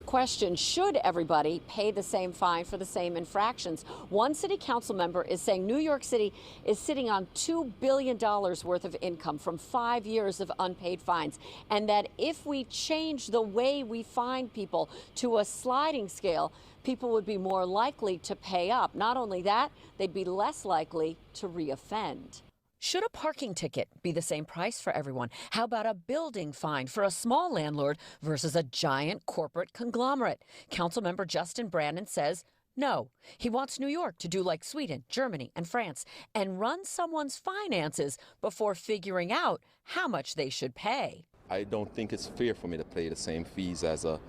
question, should everybody pay the same fine for the same infractions? One city council member is saying New York City is sitting on $2 billion worth of income from 5 years of unpaid fines, and that if we change the way we fine people to a sliding scale, people would be more likely to pay up. Not only that, they'd be less likely to reoffend. Should a parking ticket be the same price for everyone? How about a building fine for a small landlord versus a giant corporate conglomerate? Councilmember Justin Brannan says no. He wants New York to do like Sweden, Germany, and France and run someone's finances before figuring out how much they should pay. I don't think it's fair for me to pay the same fees as a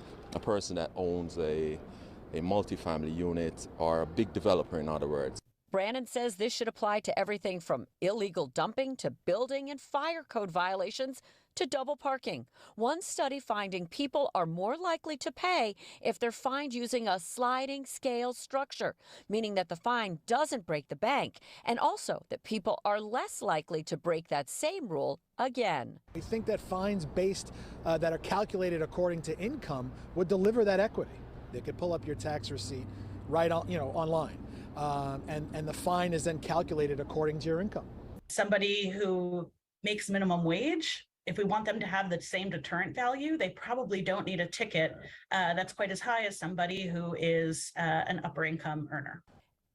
person that owns a multifamily unit or a big developer, in other words. Brannan says this should apply to everything from illegal dumping to building and fire code violations to double parking. One study finding people are more likely to pay if they're fined using a sliding scale structure, meaning that the fine doesn't break the bank, and also that people are less likely to break that same rule again. We think that fines based that are calculated according to income would deliver that equity. They could pull up your tax receipt right on, online. And the fine is then calculated according to your income. Somebody who makes minimum wage, if we want them to have the same deterrent value, they probably don't need a ticket that's quite as high as somebody who is an upper income earner.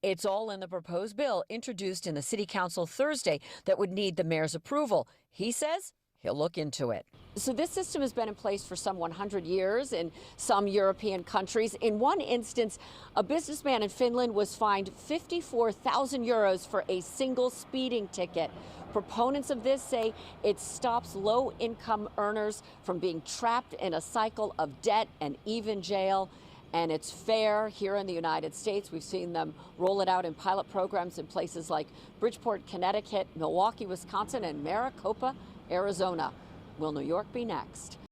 It's all in the proposed bill introduced in the City Council Thursday that would need the mayor's approval. He says he'll look into it. So this system has been in place for some 100 years in some European countries. In one instance, a businessman in Finland was fined 54,000 euros for a single speeding ticket. Proponents of this say it stops low-income earners from being trapped in a cycle of debt and even jail. And it's fair here in the United States. We've seen them roll it out in pilot programs in places like Bridgeport, Connecticut, Milwaukee, Wisconsin, and Maricopa, Arizona. Will New York be next?